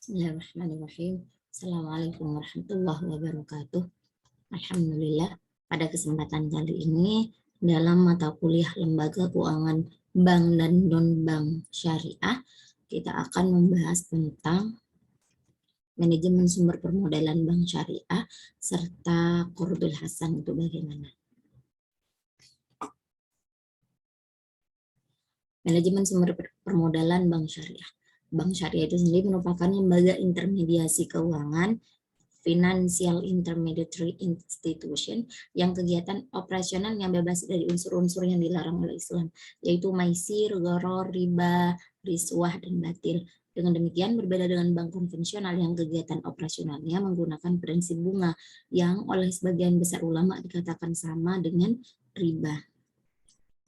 Bismillahirrahmanirrahim. Assalamualaikum warahmatullahi wabarakatuh. Alhamdulillah, pada kesempatan kali ini dalam mata kuliah Lembaga Keuangan Bank dan Non-Bank Syariah, kita akan membahas tentang manajemen sumber permodalan bank syariah serta qardul hasan itu bagaimana. Manajemen sumber permodalan bank syariah. Bank syariah itu sendiri merupakan lembaga intermediasi keuangan, financial intermediary institution, yang kegiatan operasionalnya bebas dari unsur-unsur yang dilarang oleh Islam, yaitu maisir, gharar, riba, riswah, dan batil. Dengan demikian, berbeda dengan bank konvensional yang kegiatan operasionalnya menggunakan prinsip bunga yang oleh sebagian besar ulama dikatakan sama dengan riba.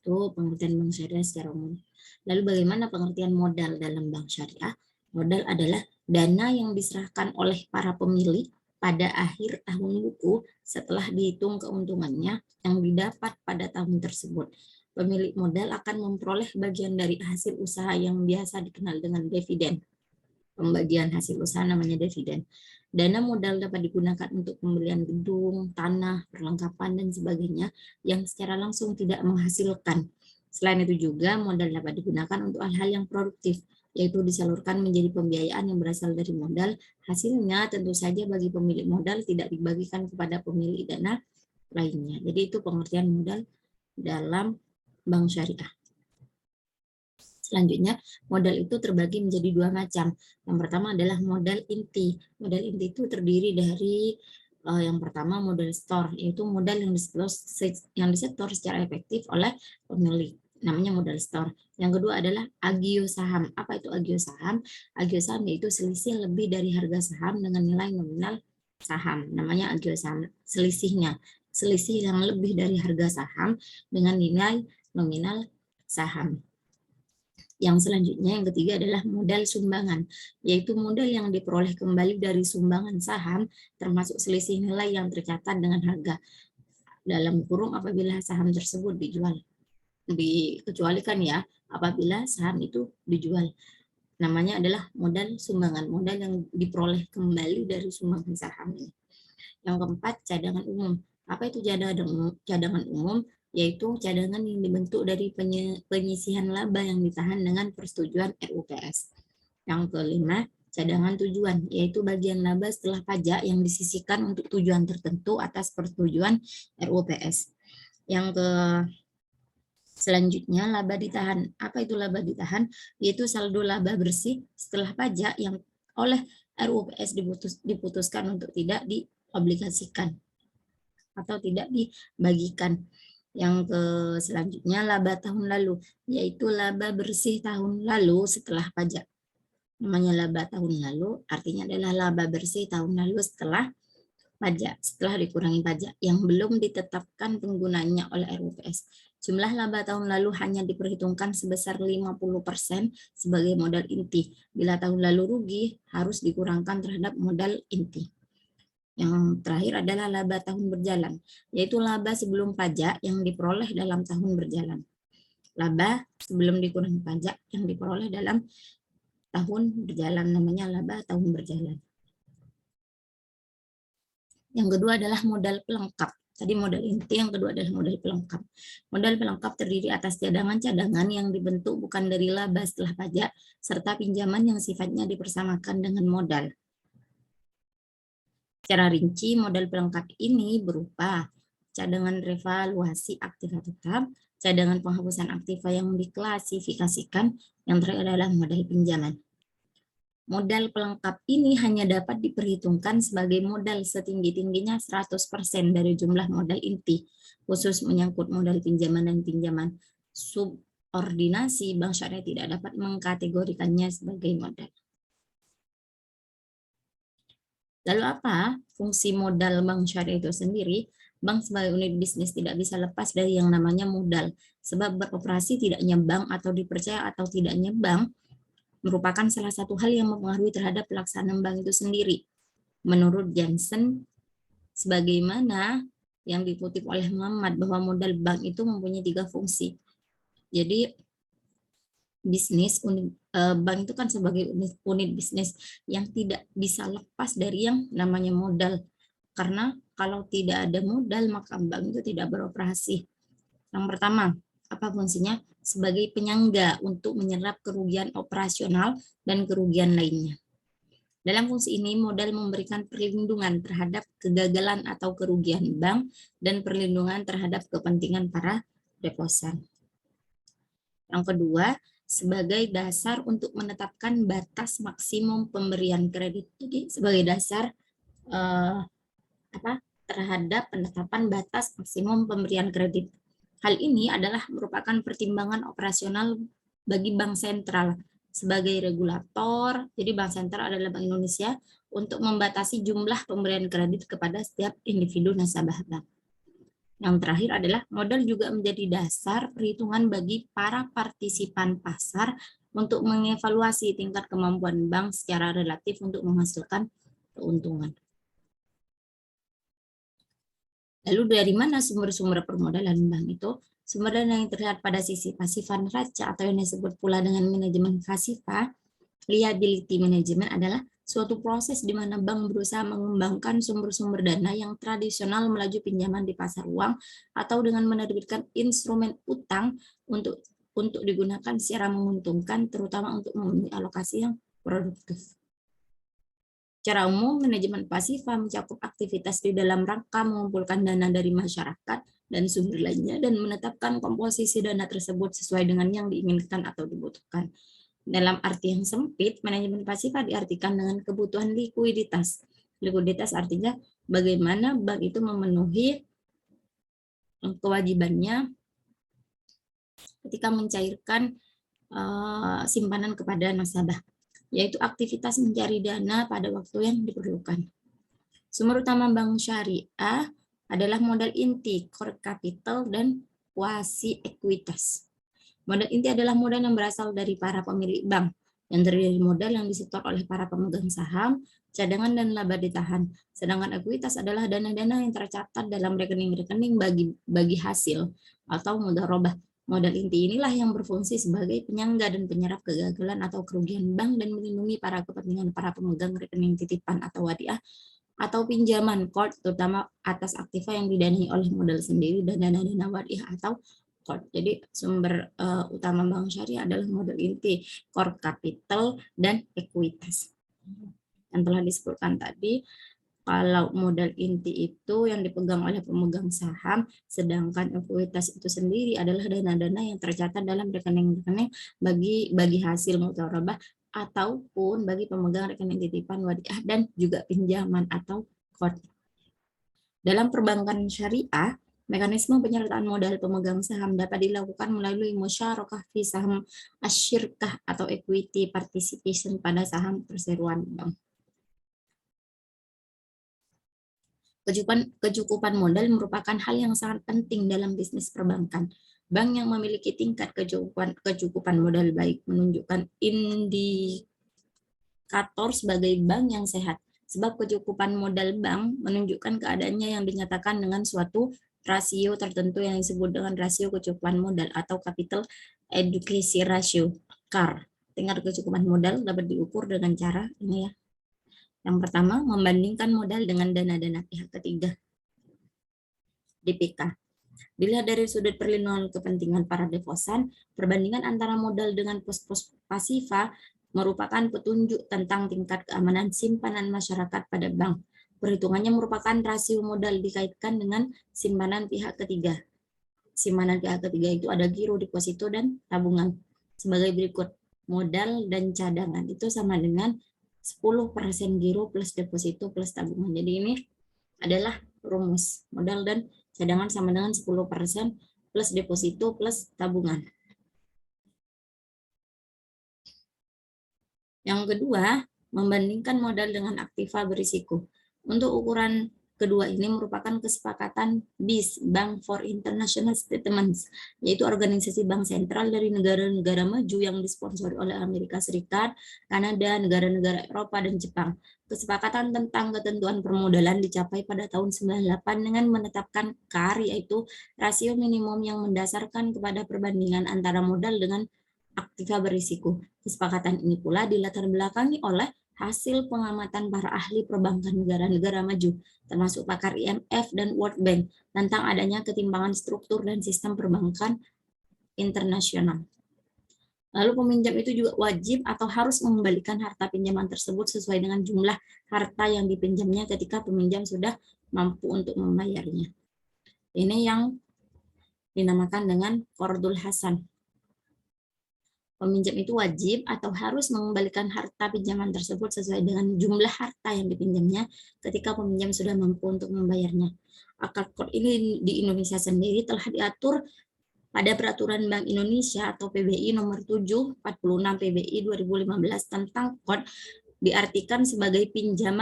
Itu pengertian bank syariah secara umum. Lalu bagaimana pengertian modal dalam bank syariah? Modal adalah dana yang diserahkan oleh para pemilik pada akhir tahun buku setelah dihitung keuntungannya yang didapat pada tahun tersebut. Pemilik modal akan memperoleh bagian dari hasil usaha yang biasa dikenal dengan dividen. Pembagian hasil usaha namanya dividen. Dana modal dapat digunakan untuk pembelian gedung, tanah, perlengkapan, dan sebagainya yang secara langsung tidak menghasilkan. Selain itu juga modal dapat digunakan untuk hal-hal yang produktif, yaitu disalurkan menjadi pembiayaan yang berasal dari modal. Hasilnya tentu saja bagi pemilik modal tidak dibagikan kepada pemilik dana lainnya. Jadi itu pengertian modal dalam bank syariah. Selanjutnya, modal itu terbagi menjadi dua macam. Yang pertama adalah modal inti. Modal inti itu terdiri dari yang pertama modal store, yaitu modal yang disetor secara efektif oleh pemilik. Namanya modal store. Yang kedua adalah agio saham. Apa itu agio saham? Agio saham yaitu selisih lebih dari harga saham dengan nilai nominal saham. Namanya agio saham. Selisih yang lebih dari harga saham dengan nilai nominal saham. Yang selanjutnya, yang ketiga adalah modal sumbangan, yaitu modal yang diperoleh kembali dari sumbangan saham, termasuk selisih nilai yang tercatat dengan harga, dalam kurung apabila saham tersebut dijual. Dikecualikan ya, apabila saham itu dijual. Namanya adalah modal sumbangan, modal yang diperoleh kembali dari sumbangan saham. Yang keempat, cadangan umum. Apa itu cadangan umum? Yaitu cadangan yang dibentuk dari penyisihan laba yang ditahan dengan persetujuan RUPS. Yang kelima, cadangan tujuan, yaitu bagian laba setelah pajak yang disisihkan untuk tujuan tertentu atas persetujuan RUPS. Yang selanjutnya, laba ditahan. Apa itu laba ditahan? Yaitu saldo laba bersih setelah pajak yang oleh RUPS diputuskan untuk tidak diobligasikan atau tidak dibagikan. Yang selanjutnya, laba tahun lalu, yaitu laba bersih tahun lalu setelah pajak. Namanya laba tahun lalu, artinya adalah laba bersih tahun lalu setelah pajak, setelah dikurangi pajak yang belum ditetapkan penggunanya oleh RUPS. Jumlah laba tahun lalu hanya diperhitungkan sebesar 50% sebagai modal inti. Bila tahun lalu rugi, harus dikurangkan terhadap modal inti. Yang terakhir adalah laba tahun berjalan, yaitu laba sebelum pajak yang diperoleh dalam tahun berjalan. Laba sebelum dikurangi pajak yang diperoleh dalam tahun berjalan, namanya laba tahun berjalan. Yang kedua adalah modal pelengkap. Tadi modal inti, yang kedua adalah modal pelengkap. Modal pelengkap terdiri atas cadangan-cadangan yang dibentuk bukan dari laba setelah pajak, serta pinjaman yang sifatnya dipersamakan dengan modal. Secara rinci, modal pelengkap ini berupa cadangan revaluasi aktiva tetap, cadangan penghapusan aktiva yang diklasifikasikan, yang terakhir adalah modal pinjaman. Modal pelengkap ini hanya dapat diperhitungkan sebagai modal setinggi-tingginya 100% dari jumlah modal inti, khusus menyangkut modal pinjaman dan pinjaman subordinasi, bank syariah tidak dapat mengkategorikannya sebagai modal. Lalu apa fungsi modal bank syariah itu sendiri? Bank sebagai unit bisnis tidak bisa lepas dari yang namanya modal, sebab beroperasi tidaknya bank atau dipercaya atau tidaknya bank merupakan salah satu hal yang mempengaruhi terhadap pelaksanaan bank itu sendiri. Menurut Jansen, sebagaimana yang dikutip oleh Muhammad, bahwa modal bank itu mempunyai 3 fungsi. Jadi bisnis, bank itu kan sebagai unit bisnis yang tidak bisa lepas dari yang namanya modal. Karena kalau tidak ada modal, maka bank itu tidak beroperasi. Yang pertama, apa fungsinya? Sebagai penyangga untuk menyerap kerugian operasional dan kerugian lainnya. Dalam fungsi ini, modal memberikan perlindungan terhadap kegagalan atau kerugian bank dan perlindungan terhadap kepentingan para deposan. Yang kedua, sebagai dasar untuk menetapkan batas maksimum pemberian kredit. Jadi sebagai dasar terhadap penetapan batas maksimum pemberian kredit. Hal ini adalah merupakan pertimbangan operasional bagi bank sentral sebagai regulator. Jadi bank sentral adalah Bank Indonesia untuk membatasi jumlah pemberian kredit kepada setiap individu nasabah bank. Yang terakhir adalah modal juga menjadi dasar perhitungan bagi para partisipan pasar untuk mengevaluasi tingkat kemampuan bank secara relatif untuk menghasilkan keuntungan. Lalu dari mana sumber-sumber permodalan bank itu? Sumber dana yang terlihat pada sisi pasifan neraca atau yang disebut pula dengan manajemen pasifa, liability management adalah suatu proses di mana bank berusaha mengembangkan sumber-sumber dana yang tradisional melaju pinjaman di pasar uang atau dengan menerbitkan instrumen utang untuk digunakan secara menguntungkan, terutama untuk memenuhi alokasi yang produktif. Secara umum, manajemen pasifa mencakup aktivitas di dalam rangka mengumpulkan dana dari masyarakat dan sumber lainnya dan menetapkan komposisi dana tersebut sesuai dengan yang diinginkan atau dibutuhkan. Dalam arti yang sempit, manajemen pasifa diartikan dengan kebutuhan likuiditas. Likuiditas artinya bagaimana bank itu memenuhi kewajibannya ketika mencairkan simpanan kepada nasabah, yaitu aktivitas mencari dana pada waktu yang diperlukan. Sumber utama bank syariah adalah modal inti, core capital, dan kuasi ekuitas. Modal inti adalah modal yang berasal dari para pemilik bank, yang terdiri dari modal yang disetor oleh para pemegang saham, cadangan, dan laba ditahan. Sedangkan ekuitas adalah dana-dana yang tercatat dalam rekening-rekening bagi hasil atau mudharabah. Modal inti inilah yang berfungsi sebagai penyangga dan penyerap kegagalan atau kerugian bank dan melindungi para kepentingan para pemegang rekening titipan atau wadiah atau pinjaman core, terutama atas aktiva yang didanai oleh modal sendiri dan dana-dana wadiah atau core. Jadi sumber utama bank syariah adalah modal inti, core capital, dan ekuitas. Yang telah disebutkan tadi, kalau modal inti itu yang dipegang oleh pemegang saham, sedangkan ekuitas itu sendiri adalah dana-dana yang tercatat dalam rekening-rekening bagi hasil mudharabah ataupun bagi pemegang rekening titipan wadiah dan juga pinjaman atau core. Dalam perbankan syariah, mekanisme penyertaan modal pemegang saham dapat dilakukan melalui musyarakah fi saham asyirkah atau equity participation pada saham perseroan bank. Kecukupan modal merupakan hal yang sangat penting dalam bisnis perbankan. Bank yang memiliki tingkat kecukupan modal baik menunjukkan indikator sebagai bank yang sehat. Sebab kecukupan modal bank menunjukkan keadaannya yang dinyatakan dengan suatu rasio tertentu yang disebut dengan rasio kecukupan modal atau capital adequacy ratio, CAR. Tingkat kecukupan modal dapat diukur dengan cara ini ya. Yang pertama, membandingkan modal dengan dana-dana pihak ketiga. DPK. Dilihat dari sudut perlindungan kepentingan para deposan, perbandingan antara modal dengan pos-pos pasifa merupakan petunjuk tentang tingkat keamanan simpanan masyarakat pada bank. Perhitungannya merupakan rasio modal dikaitkan dengan simpanan pihak ketiga. Simpanan pihak ketiga itu ada giro, deposito, dan tabungan. Sebagai berikut, modal dan cadangan itu sama dengan 10% giro plus deposito plus tabungan. Jadi ini adalah rumus. Modal dan cadangan sama dengan 10% plus deposito plus tabungan. Yang kedua, membandingkan modal dengan aktiva berisiko. Untuk ukuran kedua ini merupakan kesepakatan BIS, Bank for International Settlements, yaitu organisasi bank sentral dari negara-negara maju yang disponsori oleh Amerika Serikat, Kanada, negara-negara Eropa, dan Jepang. Kesepakatan tentang ketentuan permodalan dicapai pada tahun 98 dengan menetapkan CAR, yaitu rasio minimum yang mendasarkan kepada perbandingan antara modal dengan aktiva berisiko. Kesepakatan ini pula dilatar belakangi oleh hasil pengamatan para ahli perbankan negara-negara maju, termasuk pakar IMF dan World Bank, tentang adanya ketimpangan struktur dan sistem perbankan internasional. Lalu peminjam itu juga wajib atau harus mengembalikan harta pinjaman tersebut sesuai dengan jumlah harta yang dipinjamnya ketika peminjam sudah mampu untuk membayarnya. Ini yang dinamakan dengan qardul hasan. Peminjam itu wajib atau harus mengembalikan harta pinjaman tersebut sesuai dengan jumlah harta yang dipinjamnya ketika peminjam sudah mampu untuk membayarnya. Akad qard ini di Indonesia sendiri telah diatur pada Peraturan Bank Indonesia atau PBI nomor 746 PBI 2015 tentang qard, diartikan sebagai pinjam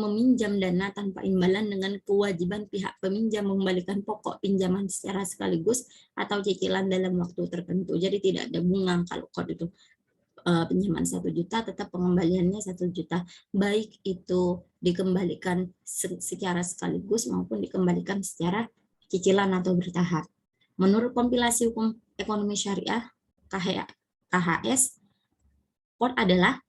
meminjam dana tanpa imbalan dengan kewajiban pihak peminjam mengembalikan pokok pinjaman secara sekaligus atau cicilan dalam waktu tertentu. Jadi tidak ada bunga kalau qard itu pinjaman 1 juta tetap pengembaliannya 1 juta, baik itu dikembalikan secara sekaligus maupun dikembalikan secara cicilan atau bertahap. Menurut kompilasi hukum ekonomi syariah KHS, qard adalah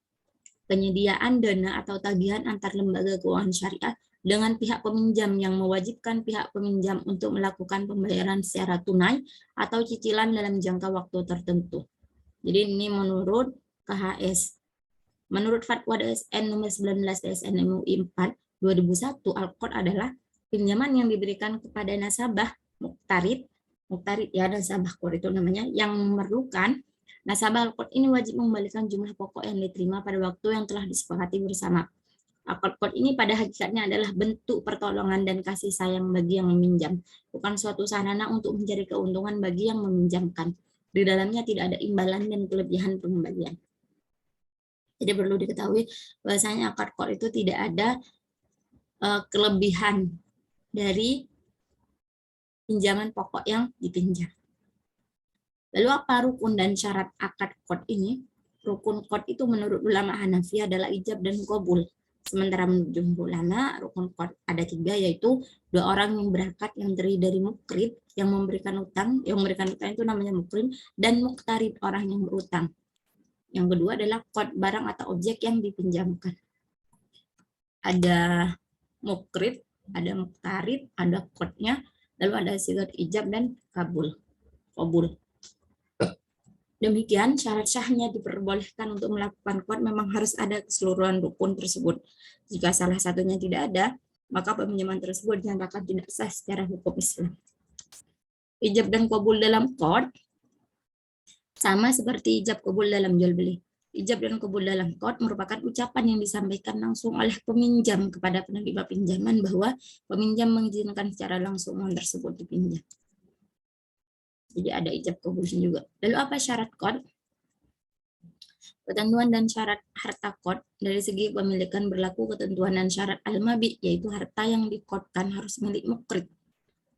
penyediaan dana atau tagihan antar lembaga keuangan syariah dengan pihak peminjam yang mewajibkan pihak peminjam untuk melakukan pembayaran secara tunai atau cicilan dalam jangka waktu tertentu. Jadi ini menurut KHS. Menurut Fatwa DSN nomor 19 DSN MUI 4 2001, Al-Qard adalah pinjaman yang diberikan kepada nasabah muktarid ya, nasabah qard itu namanya, yang memerlukan. Nasabah Al-Qard ini wajib mengembalikan jumlah pokok yang diterima pada waktu yang telah disepakati bersama. Al-Qard ini pada hakikatnya adalah bentuk pertolongan dan kasih sayang bagi yang meminjam, bukan suatu sarana untuk mencari keuntungan bagi yang meminjamkan. Di dalamnya tidak ada imbalan dan kelebihan pengembalian. Jadi perlu diketahui bahwasanya akad qard itu tidak ada kelebihan dari pinjaman pokok yang dipinjam. Lalu apa rukun dan syarat akad qard ini? Rukun qard itu menurut ulama Hanafi adalah ijab dan qabul. Sementara menurut jumhur ulama, rukun qard ada 3, yaitu 2 orang yang berakad yang terdiri dari mukrid yang memberikan utang itu namanya mukrid, dan muktarid orang yang berutang. Yang kedua adalah qard barang atau objek yang dipinjamkan. Ada mukrid, ada muktarid, ada qardnya, lalu ada sigat ijab dan qabul. Demikian, syarat syahnya diperbolehkan untuk melakukan qard memang harus ada keseluruhan rukun tersebut. Jika salah satunya tidak ada, maka peminjaman tersebut dinyatakan tidak sah secara hukum Islam. Ijab dan qabul dalam qard sama seperti ijab qabul dalam jual beli. Ijab dan qabul dalam qard merupakan ucapan yang disampaikan langsung oleh peminjam kepada penerima pinjaman bahwa peminjam mengizinkan secara langsung uang tersebut dipinjam. Jadi ada ijab qabul juga. Lalu apa syarat qard? Ketentuan dan syarat harta qard. Dari segi pemilikan berlaku ketentuan dan syarat al-mabi, yaitu harta yang diqardkan harus milik mukrid,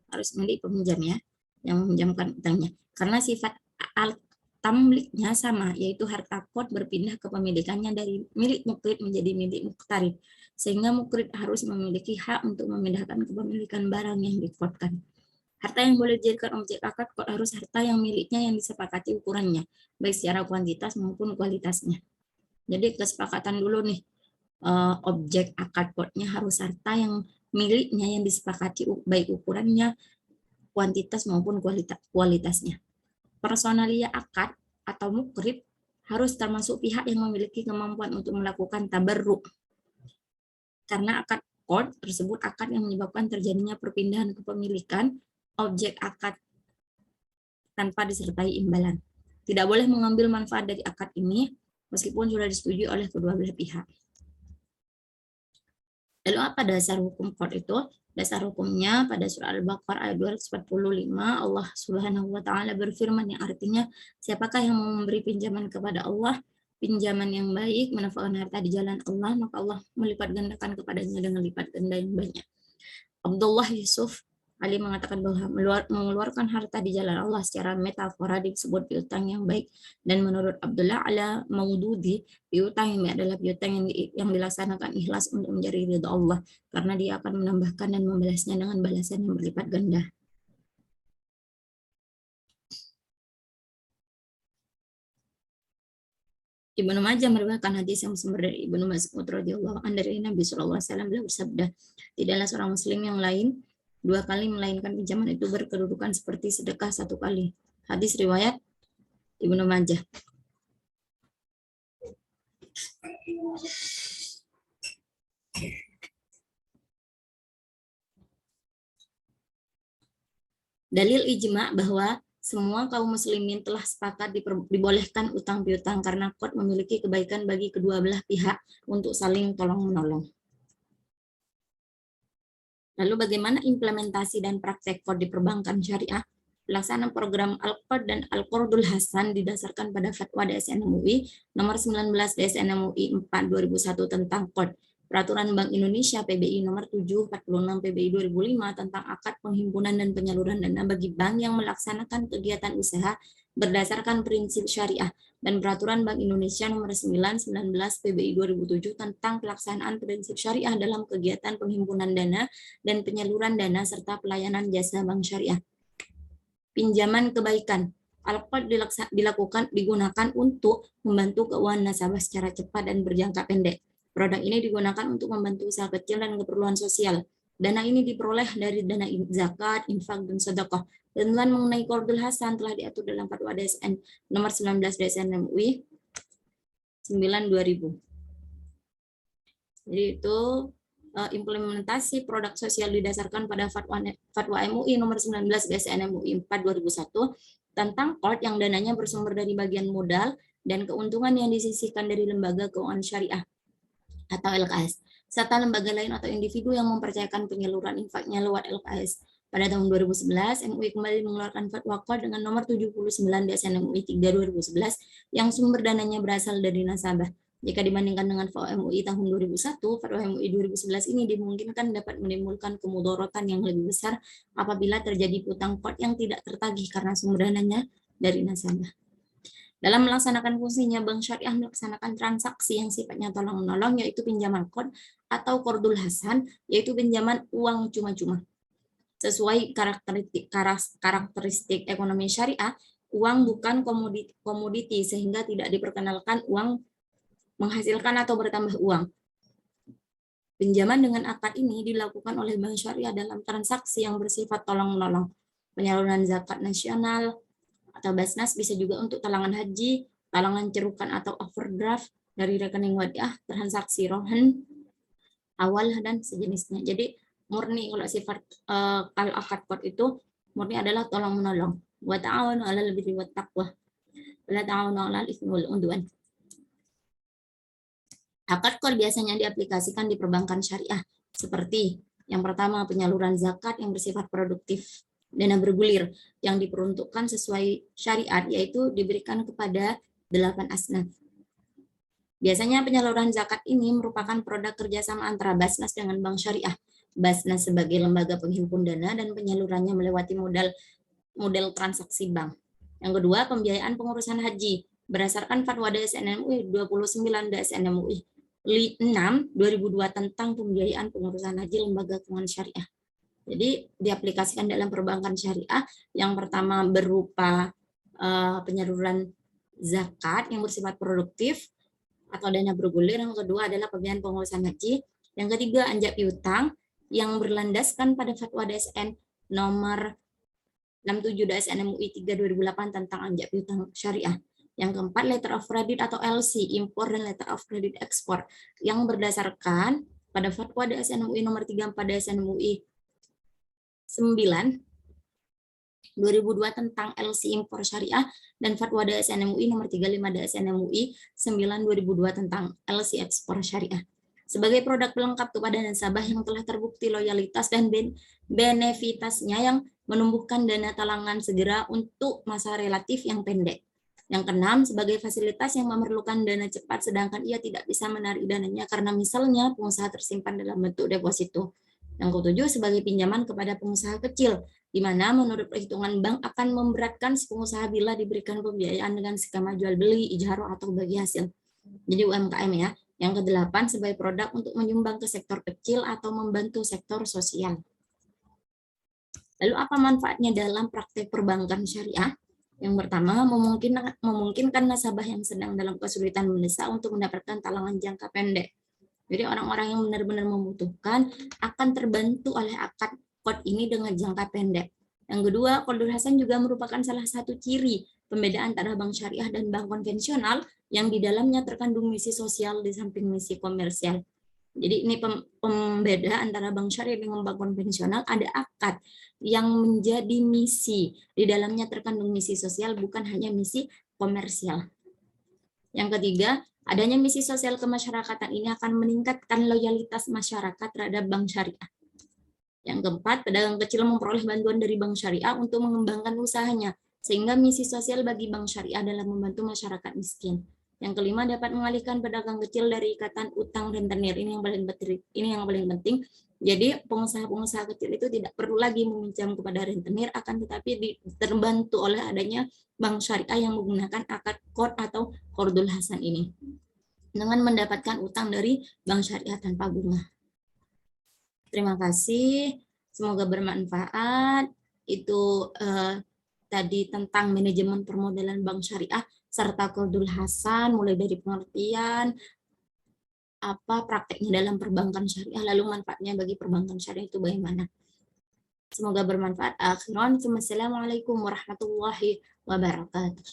harus milik peminjam ya, yang meminjamkan utangnya. Karena sifat tamliknya sama, yaitu harta qard berpindah kepemilikannya dari milik mukrid menjadi milik muktarid, sehingga mukrid harus memiliki hak untuk memindahkan kepemilikan barang yang diqardkan. Harta yang boleh dijadikan objek akad qard harus harta yang miliknya yang disepakati ukurannya, baik secara kuantitas maupun kualitasnya. Jadi kesepakatan dulu nih, objek akad qardnya harus harta yang miliknya yang disepakati baik ukurannya, kuantitas maupun kualitasnya. Personalia akad atau mukrid harus termasuk pihak yang memiliki kemampuan untuk melakukan tabarruk. Karena akad qard tersebut akad yang menyebabkan terjadinya perpindahan kepemilikan objek akad tanpa disertai imbalan. Tidak boleh mengambil manfaat dari akad ini meskipun sudah disetujui oleh kedua belah pihak. Lalu apa dasar hukum qard itu? Dasar hukumnya pada surah Al-Baqarah ayat 245, Allah Subhanahu wa taala berfirman yang artinya, siapakah yang mau memberi pinjaman kepada Allah, pinjaman yang baik, menafkahkan harta di jalan Allah, maka Allah melipat gandakan kepadanya dengan lipat ganda yang banyak. Abdullah Yusuf Ali mengatakan bahwa mengeluarkan harta di jalan Allah secara metafora disebut piutang yang baik, dan menurut Abdullah ala Maududi, piutang yang baik adalah piutang yang dilaksanakan ikhlas untuk mencari ridha Allah, karena dia akan menambahkan dan membalasnya dengan balasan yang berlipat ganda. Ibnu Majah meriwayatkan hadis yang bersumber dari Ibnu Mas'ud radhiyallahu anhu dari Nabi sallallahu alaihi wasallam, beliau bersabda, tidaklah seorang muslim yang lain dua kali melainkan pinjaman itu berkedudukan seperti sedekah satu kali. Hadis riwayat Ibnu Majah. Dalil ijma bahwa semua kaum muslimin telah sepakat dibolehkan utang piutang karena qard memiliki kebaikan bagi kedua belah pihak untuk saling tolong-menolong. Lalu bagaimana implementasi dan praktek qard di perbankan syariah? Pelaksanaan program Al-Qard dan Al-Qardul Hasan didasarkan pada Fatwa DSN MUI nomor 19 DSN MUI 4 2001 tentang qard. Peraturan Bank Indonesia PBI nomor 746 PBI 2005 tentang akad penghimpunan dan penyaluran dana bagi bank yang melaksanakan kegiatan usaha berdasarkan prinsip syariah, dan Peraturan Bank Indonesia nomor 919 PBI 2007 tentang pelaksanaan prinsip syariah dalam kegiatan penghimpunan dana dan penyaluran dana serta pelayanan jasa bank syariah. Pinjaman kebaikan. Al-Qard digunakan untuk membantu keuangan nasabah secara cepat dan berjangka pendek. Produk ini digunakan untuk membantu usaha kecil dan keperluan sosial. Dana ini diperoleh dari dana zakat, infak, dan sedekah. Ketentuan mengenai Qardul Hasan telah diatur dalam Fatwa DSN nomor 19 DSN MUI 9/2000. Jadi itu implementasi produk sosial didasarkan pada Fatwa MUI nomor 19 DSN MUI 4 2001 tentang qard yang dananya bersumber dari bagian modal dan keuntungan yang disisihkan dari lembaga keuangan syariah atau LKS, serta lembaga lain atau individu yang mempercayakan penyaluran infaknya lewat LKS. Pada tahun 2011, MUI kembali mengeluarkan Fatwa Qard dengan nomor 79 DSN MUI 3 2011 yang sumber dananya berasal dari nasabah. Jika dibandingkan dengan Fatwa MUI tahun 2001, Fatwa MUI 2011 ini dimungkinkan dapat menimbulkan kemudorotan yang lebih besar apabila terjadi hutang qard yang tidak tertagih karena sumber dananya dari nasabah. Dalam melaksanakan fungsinya, bank syariah melaksanakan transaksi yang sifatnya tolong-menolong, yaitu pinjaman qard atau Qardul Hasan, yaitu pinjaman uang cuma-cuma. Sesuai karakteristik ekonomi syariah, uang bukan komoditi sehingga tidak diperkenalkan uang menghasilkan atau bertambah uang. Pinjaman dengan akad ini dilakukan oleh bank syariah dalam transaksi yang bersifat tolong-menolong. Penyaluran zakat nasional atau Basnas bisa juga untuk talangan haji, talangan cerukan atau overdraft dari rekening wadiah, transaksi rohan, awal, dan sejenisnya. Jadi murni kalau sifat kalau akad qard itu murni adalah tolong menolong. Wa ta'awunu 'alal birri wat taqwa. Wa ta'awunu 'alal itsmi wal 'udwan. Akad qard biasanya diaplikasikan di perbankan syariah seperti yang pertama, penyaluran zakat yang bersifat produktif, dana bergulir yang diperuntukkan sesuai syariat, yaitu diberikan kepada 8 asnaf. Biasanya penyaluran zakat ini merupakan produk kerjasama antara Basnas dengan bank syariah. Basnas sebagai lembaga penghimpun dana dan penyalurannya melewati model transaksi bank. Yang kedua, pembiayaan pengurusan haji berdasarkan Fatwa DSN MUI 29 DSN MUI 6 2002 tentang pembiayaan pengurusan haji lembaga keuangan syariah. Jadi diaplikasikan dalam perbankan syariah. Yang pertama berupa penyaluran zakat yang bersifat produktif atau dana bergulir. Yang kedua adalah pembiayaan pengurusan haji. Yang ketiga anjak piutang yang berlandaskan pada Fatwa DSN nomor 67 DSN MUI 3 2008 tentang anjak piutang syariah. Yang keempat, letter of credit atau LC, impor dan letter of credit ekspor, yang berdasarkan pada Fatwa DSN MUI nomor 34 DSN MUI 9 2002 tentang LC impor syariah dan Fatwa DSN MUI nomor 35 DSN MUI 9 2002 tentang LC ekspor syariah. Sebagai produk pelengkap kepada nasabah yang telah terbukti loyalitas dan benefitasnya yang menumbuhkan dana talangan segera untuk masa relatif yang pendek. Yang keenam, sebagai fasilitas yang memerlukan dana cepat sedangkan ia tidak bisa menarik dananya karena misalnya pengusaha tersimpan dalam bentuk deposito. Yang ketujuh, sebagai pinjaman kepada pengusaha kecil, di mana menurut perhitungan bank akan memberatkan si pengusaha bila diberikan pembiayaan dengan skema jual beli, ijaro, atau bagi hasil. Jadi UMKM ya. Yang kedelapan, sebagai produk untuk menyumbang ke sektor kecil atau membantu sektor sosial. Lalu apa manfaatnya dalam praktek perbankan syariah? Yang pertama, memungkinkan nasabah yang sedang dalam kesulitan mendesak untuk mendapatkan talangan jangka pendek. Jadi orang-orang yang benar-benar membutuhkan akan terbantu oleh akad kod ini dengan jangka pendek. Yang kedua, Qardul Hasan juga merupakan salah satu ciri pembeda antara bank syariah dan bank konvensional yang di dalamnya terkandung misi sosial di samping misi komersial. Jadi ini pembeda antara bank syariah dengan bank konvensional, ada akad yang menjadi misi. Di dalamnya terkandung misi sosial, bukan hanya misi komersial. Yang ketiga, adanya misi sosial kemasyarakatan ini akan meningkatkan loyalitas masyarakat terhadap bank syariah. Yang keempat, pedagang kecil memperoleh bantuan dari bank syariah untuk mengembangkan usahanya, sehingga misi sosial bagi bank syariah adalah membantu masyarakat miskin. Yang kelima, dapat mengalihkan pedagang kecil dari ikatan utang rentenir. Ini yang paling penting. Jadi pengusaha-pengusaha kecil itu tidak perlu lagi meminjam kepada rentenir, akan tetapi terbantu oleh adanya bank syariah yang menggunakan akad kod atau Qardul Hasan ini, dengan mendapatkan utang dari bank syariah tanpa bunga. Terima kasih, semoga bermanfaat. Itu tadi tentang manajemen permodalan bank syariah serta Qardul Hasan, mulai dari pengertian, apa prakteknya dalam perbankan syariah, lalu manfaatnya bagi perbankan syariah itu bagaimana. Semoga bermanfaat. Akhiran, Assalamualaikum warahmatullahi wabarakatuh.